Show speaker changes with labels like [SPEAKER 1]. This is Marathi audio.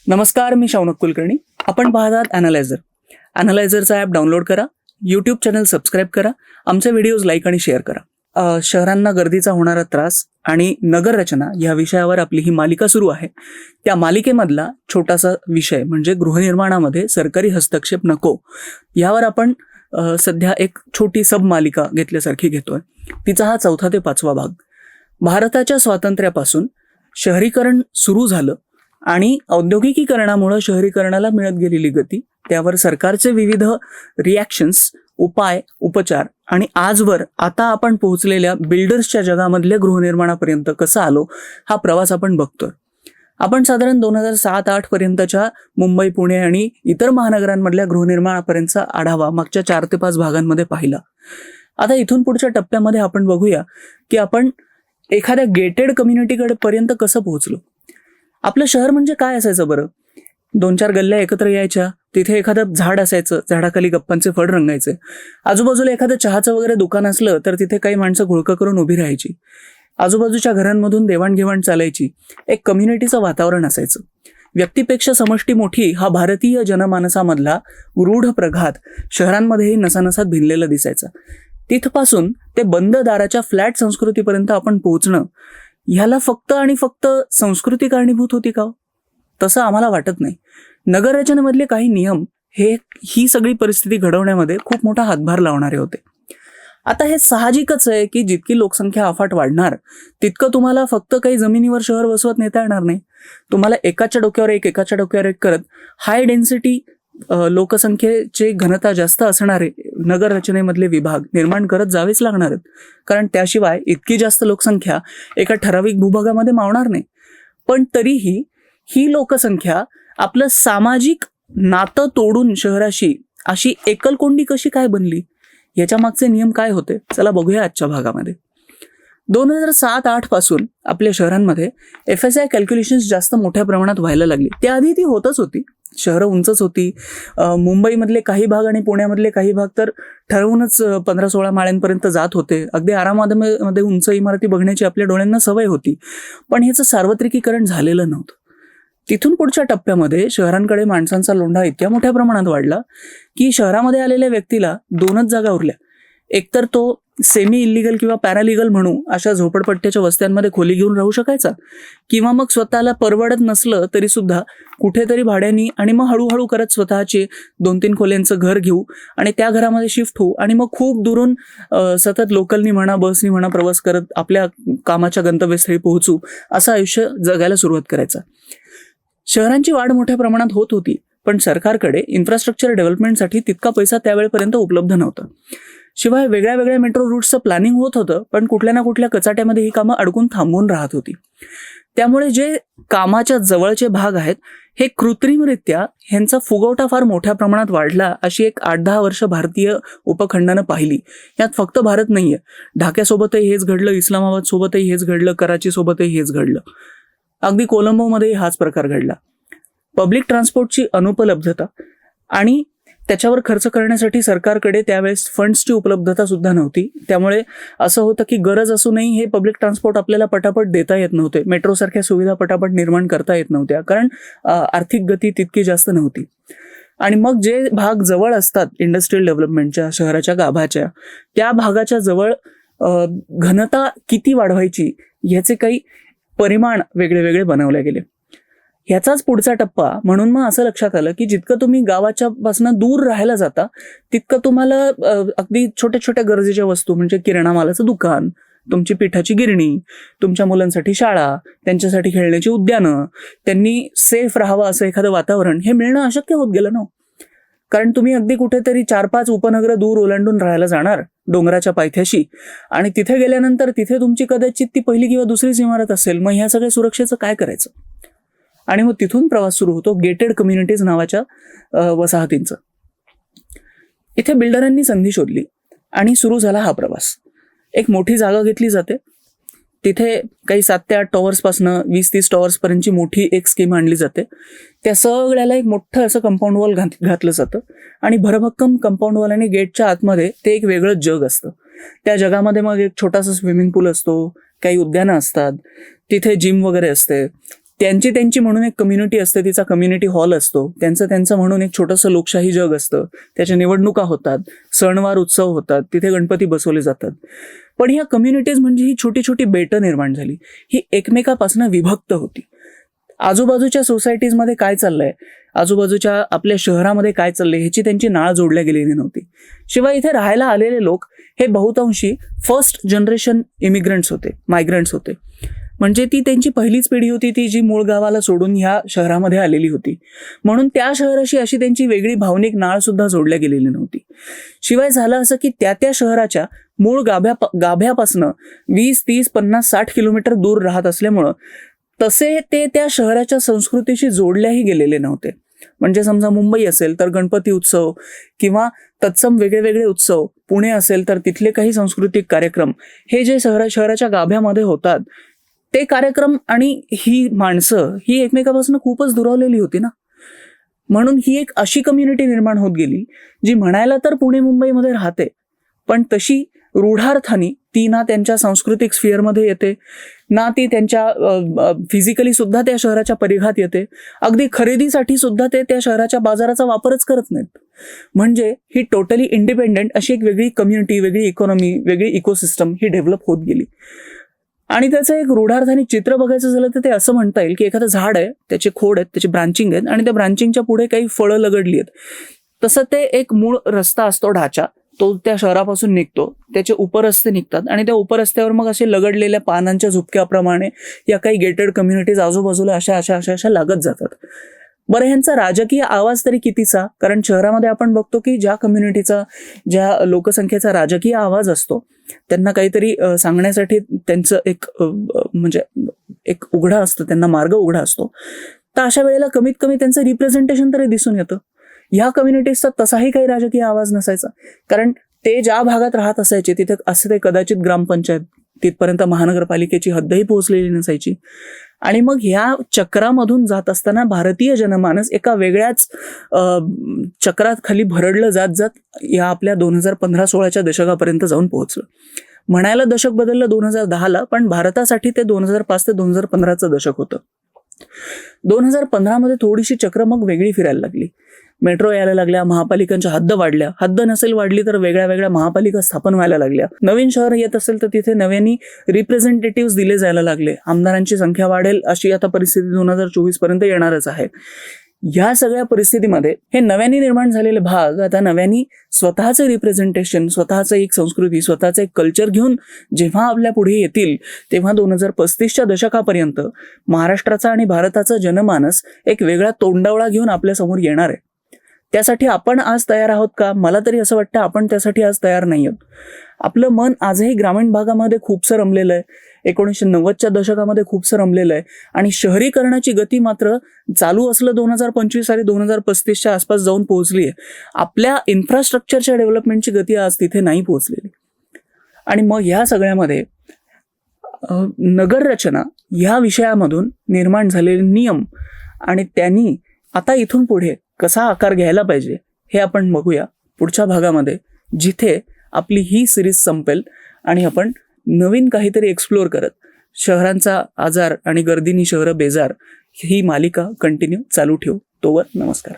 [SPEAKER 1] नमस्कार, मी शौनक कुलकर्णी. आपण पाहतात ॲनालायझर. ॲनालायझरचा ॲप डाउनलोड करा, यूट्यूब चॅनल सबस्क्राईब करा, आमचे व्हिडिओज लाईक आणि शेअर करा. शहरांना गर्दीचा होणारा त्रास आणि नगररचना या विषयावर आपली ही मालिका सुरू आहे. त्या मालिकेमधला छोटासा विषय म्हणजे गृहनिर्माणामध्ये सरकारी हस्तक्षेप नको, यावर आपण सध्या एक छोटी सबमालिका घेतल्यासारखी घेतोय. तिचा हा 4था ते 5वा भाग. भारताच्या स्वातंत्र्यापासून शहरीकरण सुरू झालं आणि औद्योगिकीकरणामुळे शहरीकरणाला मिळत गेलेली गती, त्यावर सरकारचे विविध रिॲक्शन्स, उपाय, उपचार आणि आजवर आता आपण पोहोचलेल्या बिल्डर्सच्या जगामधल्या गृहनिर्माणापर्यंत कसा आलो, हा प्रवास आपण बघतोय. आपण साधारण 2007-8 पर्यंतच्या मुंबई, पुणे आणि इतर महानगरांमधल्या गृहनिर्माणापर्यंतचा आढावा मागच्या 4 ते 5 भागांमध्ये पाहिला. आता इथून पुढच्या टप्प्यामध्ये आपण बघूया की आपण एखाद्या गेटेड कम्युनिटीकडे पर्यंत कसं पोहोचलो. आपलं शहर म्हणजे काय असायचं बरं? 2-4 गल्ल्या एकत्र यायच्या, तिथे एखादं झाड असायचं, झाडाखाली गप्पांचे फळ रंगायचे, आजूबाजूला एखादं चहाचं वगैरे दुकान असलं तर तिथे काही माणसं घोळकं करून उभी राहायची, आजूबाजूच्या घरांमधून देवाणघेवाण चालायची, एक कम्युनिटीचं वातावरण असायचं. व्यक्तीपेक्षा समष्टी मोठी हा भारतीय जनमानसामधला रूढ प्रघात शहरांमध्येही नसानसात भिनलेला दिसायचा. तिथपासून ते बंद दाराच्या फ्लॅट संस्कृतीपर्यंत आपण पोहोचणं, ह्याला फक्त आणि फक्त संस्कृती कारणीभूत होती का? तसं आम्हाला वाटत नाही. नगररचनेमधले काही नियम ही सगळी परिस्थिती घडवण्यामध्ये खूप मोठा हातभार लावणारे होते. आता हे साहजिकच आहे की जितकी लोकसंख्या अफाट वाढणार तितकं तुम्हाला फक्त काही जमिनीवर शहर वसवत नेता येणार नाही. तुम्हाला एकाच्या डोक्यावर एक करत हाय डेन्सिटी लोकसंख्येची घनता जास्त असणारे नगररचनेमधले विभाग निर्माण करत जावेच लागणार आहेत. कारण त्याशिवाय इतकी जास्त लोकसंख्या एका ठराविक भूभागामध्ये मावणार नाही. पण तरीही ही लोकसंख्या आपलं सामाजिक नातं तोडून शहराशी अशी एकलकोंडी कशी काय बनली, याच्या मागचे नियम काय होते, चला बघूया आजच्या भागामध्ये. 2007-8 पासून आपल्या शहरांमध्ये FSI कॅल्क्युलेशन्स जास्त मोठ्या प्रमाणात व्हायला लागली. त्याआधी ती होतच होती, शहरं उंचच होती. मुंबईमधले काही भाग आणि पुण्यामधले काही भाग तर ठरवूनच 15-16 माळ्यांपर्यंत जात होते. अगदी आरामामध्ये उंच इमारती बघण्याची आपल्या डोळ्यांना सवय होती. पण ह्याचं सार्वत्रिकीकरण झालेलं नव्हतं. तिथून पुढच्या टप्प्यामध्ये शहरांकडे माणसांचा लोंढा इतक्या मोठ्या प्रमाणात वाढला की शहरामध्ये आलेल्या व्यक्तीला 2च जागा उरल्या. एकतर तो सेमी इलिगल किंवा पॅरालिगल म्हणू अशा झोपडपट्ट्याच्या वस्त्यांमध्ये खोली घेऊन राहू शकायचा, किंवा मग स्वतःला परवडत नसलं तरी सुद्धा कुठेतरी भाड्यानी आणि मग हळूहळू करत स्वतःचे 2-3 खोल्यांचं घर घेऊ आणि त्या घरामध्ये शिफ्ट होऊ आणि मग खूप दुरून सतत लोकलनी म्हणा, बसनी म्हणा प्रवास करत आपल्या कामाच्या गंतव्यस्थळी पोहोचू, असं आयुष्य जगायला सुरुवात करायचं. शहरांची वाढ मोठ्या प्रमाणात होत होती, पण सरकारकडे इन्फ्रास्ट्रक्चर डेव्हलपमेंटसाठी तितका पैसा त्यावेळेपर्यंत उपलब्ध नव्हता. शिवाय वेगळ्या वेगळ्या मेट्रो रूट्सचं प्लॅनिंग होत होतं, पण कुठल्या ना कुठल्या कचाट्यामध्ये ही कामं अडकून थांबून राहत होती. त्यामुळे जे कामाच्या जवळचे भाग आहेत हे कृत्रिमरित्या ह्यांचा फुगवटा फार मोठ्या प्रमाणात वाढला, अशी एक 8-10 वर्ष भारतीय उपखंडानं पाहिली. यात फक्त भारत नाहीये, ढाक्यासोबतही हेच घडलं, इस्लामाबाद सोबतही हेच घडलं, कराची सोबतही हेच घडलं, अगदी कोलंबोमध्येही हाच प्रकार घडला. पब्लिक ट्रान्सपोर्टची अनुपलब्धता आणि त्याच्यावर खर्च करण्यासाठी सरकारकडे त्यावेळेस फंड्सची उपलब्धता सुद्धा नव्हती. त्यामुळे असं होतं की गरज असूनही हे पब्लिक ट्रान्सपोर्ट आपल्याला पटापट देता येत नव्हते, मेट्रोसारख्या सुविधा पटापट निर्माण करता येत नव्हत्या, कारण आर्थिक गती तितकी जास्त नव्हती. आणि मग जे भाग जवळ असतात इंडस्ट्रियल डेव्हलपमेंटच्या, शहराच्या गाभाच्या, त्या भागाच्या जवळ घनता किती वाढवायची ह्याचे काही परिमाण वेगळे वेगळे बनवले गेले. ह्याचाच पुढचा टप्पा म्हणून मग असं लक्षात आलं की जितकं तुम्ही गावाच्या पासून दूर राहायला जाता तितकं तुम्हाला अगदी छोट्या छोट्या गरजेच्या वस्तू म्हणजे किराणा मालाचं दुकान, तुमची पिठाची गिरणी, तुमच्या मुलांसाठी शाळा, त्यांच्यासाठी खेळण्याची उद्यानं, त्यांनी सेफ राहावं असं एखादं वातावरण, हे मिळणं अशक्य होत गेलं ना. कारण तुम्ही अगदी कुठेतरी 4-5 उपनगरं दूर ओलांडून राहायला जाणार डोंगराच्या पायथ्याशी, आणि तिथे गेल्यानंतर तिथे तुमची कदाचित ती पहिली किंवा दुसरीच इमारत असेल. मग ह्या सगळ्या सुरक्षेचं काय करायचं? आणि मग तिथून प्रवास सुरू होतो गेटेड कम्युनिटीज नावाच्या वसाहतींचा. इथे बिल्डरांनी संधी शोधली आणि सुरू झाला हा प्रवास. एक मोठी जागा घेतली जाते, तिथे काही 7 ते 8 टॉवर्सपासनं 20-30 टॉवर्सपर्यंतची मोठी एक स्कीम आणली जाते. त्या सगळ्याला एक मोठं असं कंपाऊंड वॉल घातलं जातं आणि भरभक्कम कंपाऊंड वॉल आणि गेटच्या आतमध्ये ते एक वेगळं जग असतं. त्या जगामध्ये मग एक छोटासा स्विमिंग पूल असतो, काही उद्यानं असतात, तिथे जिम वगैरे असते, त्यांची म्हणून एक कम्युनिटी असते, तिचा कम्युनिटी हॉल असतो, त्यांचं म्हणून एक छोटंसं लोकशाही जग असतं, त्याच्या निवडणुका होतात, सणवार उत्सव होतात, तिथे गणपती बसवले जातात. पण ह्या कम्युनिटीज म्हणजे ही छोटी छोटी बेटं निर्माण झाली, ही एकमेकापासून विभक्त होती. आजूबाजूच्या सोसायटीजमध्ये काय चाललंय, आजूबाजूच्या आपल्या शहरामध्ये काय चाललंय ह्याची त्यांची नाळ जोडल्या गेलेली नव्हती. शिवाय इथे राहायला आलेले लोक हे बहुतांशी फर्स्ट जनरेशन इमिग्रंट्स होते, मायग्रंट्स होते. म्हणजे ती त्यांची पहिलीच पिढी होती ती जी मूळ गावाला सोडून ह्या शहरामध्ये आलेली होती. म्हणून त्या शहराशी अशी त्यांची वेगळी भावनिक नाळ सुद्धा जोडल्या गेलेली नव्हती. शिवाय झालं असं की त्या शहराच्या मूळ गाभ्यापासनं 20, 30, 50, 60 किलोमीटर दूर राहत असल्यामुळं तसे ते त्या शहराच्या संस्कृतीशी जोडल्याही गेलेले नव्हते. म्हणजे समजा मुंबई असेल तर गणपती उत्सव किंवा तत्सम वेगळे उत्सव, पुणे असेल तर तिथले काही सांस्कृतिक कार्यक्रम, हे जे शहराच्या गाभ्यामध्ये होतात ते कार्यक्रम आणि ही माणसं ही एकमेकापासून खूपच दुरावलेली होती ना. म्हणून ही एक अशी कम्युनिटी निर्माण होत गेली जी म्हणायला तर पुणे मुंबईमध्ये राहते, पण तशी रूढार्थाने ती ना त्यांच्या सांस्कृतिक स्फिअरमध्ये येते, ना ती त्यांच्या फिजिकली सुद्धा त्या शहराच्या परिघात येते. अगदी खरेदीसाठी सुद्धा ते त्या शहराच्या बाजाराचा वापरच करत नाहीत. म्हणजे ही टोटली इंडिपेंडेंट अशी एक वेगळी कम्युनिटी, वेगळी इकॉनॉमी, वेगळी इकोसिस्टम ही डेव्हलप होत गेली. आणि त्याचं एक रूढार्थाने चित्र बघायचं झालं तर ते असं म्हणता येईल की एखादं झाड आहे, त्याचे खोड आहेत, त्याचे ब्रांचिंग आहेत आणि त्या ब्रांचिंगच्या पुढे काही फळं लगडली आहेत. तसं ते एक मूळ रस्ता असतो, ढाचा, तो त्या शहरापासून निघतो, त्याचे उपरस्ते निघतात आणि त्या उपरस्त्यावर मग असे लगडलेल्या पानांच्या झुपक्याप्रमाणे या काही गेटेड कम्युनिटीज आजूबाजूला अशा लागत जातात. बरं, ह्यांचा राजकीय आवाज तरी कितीचा? कारण शहरामध्ये आपण बघतो की ज्या कम्युनिटीचा, ज्या लोकसंख्येचा राजकीय आवाज असतो त्यांना काहीतरी सांगण्यासाठी त्यांचं म्हणजे एक उघडा असतं, त्यांना मार्ग उघडा असतो. तर अशा वेळेला कमीत कमी त्यांचं रिप्रेझेंटेशन तरी दिसून येतं. ह्या कम्युनिटीजचा तसाही काही राजकीय आवाज नसायचा, कारण ते ज्या भागात राहत असायचे तिथे असं ते कदाचित ग्रामपंचायत, तिथपर्यंत महानगरपालिकेची हद्दही पोहोचलेली नसायची. आणि मग ह्या चक्रामधून जात असताना भारतीय जनमानस एका वेगळ्याच चक्रात खाली भरडलं जात या आपल्या 2015-16च्या दशकापर्यंत जाऊन पोहोचलं. म्हणायला दशक बदललं 2010ला, पण भारतासाठी ते 2005 ते 2015चं दशक होतं. 2015मध्ये थोडीशी चक्र मग वेगळी फिरायला लागली. मेट्रो यायला लागल्या, महापालिकांच्या हद्द वाढल्या, हद्द नसेल वाढली तर वेगळ्या महापालिका स्थापन व्हायला लागल्या. नवीन शहर येत असेल तर तिथे नव्याने रिप्रेझेंटेटिव्ह दिले जायला लागले. आमदारांची संख्या वाढेल अशी आता परिस्थिती 2024 पर्यंत येणारच आहे. या सगळ्या परिस्थितीमध्ये हे नव्याने निर्माण झालेले भाग आता नव्याने स्वतःचं रिप्रेझेंटेशन, स्वतःचं एक संस्कृती, स्वतःचं एक कल्चर घेऊन जेव्हा आपल्या पुढे येतील तेव्हा 2035च्या दशकापर्यंत महाराष्ट्राचा आणि भारताचा जनमानस एक वेगळा तोंडावळा घेऊन आपल्या समोर येणार आहे. त्यासाठी आपण आज तयार आहोत का? मला तरी असं वाटतं आपण त्यासाठी आज तयार नाही आहोत. आपलं मन आजही ग्रामीण भागामध्ये खूपसं रमलेलं आहे, 1990च्या दशकामध्ये खूपसं रमलेलं आहे आणि शहरीकरणाची गती मात्र चालू असलं 2025 आणि 2035च्या आसपास जाऊन पोहोचली आहे. आपल्या इन्फ्रास्ट्रक्चरच्या डेव्हलपमेंटची गती आज तिथे नाही पोहोचलेली. आणि मग ह्या सगळ्यामध्ये नगररचना ह्या विषयामधून निर्माण झालेले नियम आणि त्यांनी आता इथून पुढे कसा आकार घ्यायला पाहिजे हे आपण बघूया पुढच्या भागामध्ये, जिथे आपली ही सिरीज संपेल आणि आपण नवीन काहीतरी एक्सप्लोअर करत शहरांचा आजार आणि गर्दीनी शहरं बेजार ही मालिका कंटिन्यू चालू ठेवू. तोवर नमस्कार.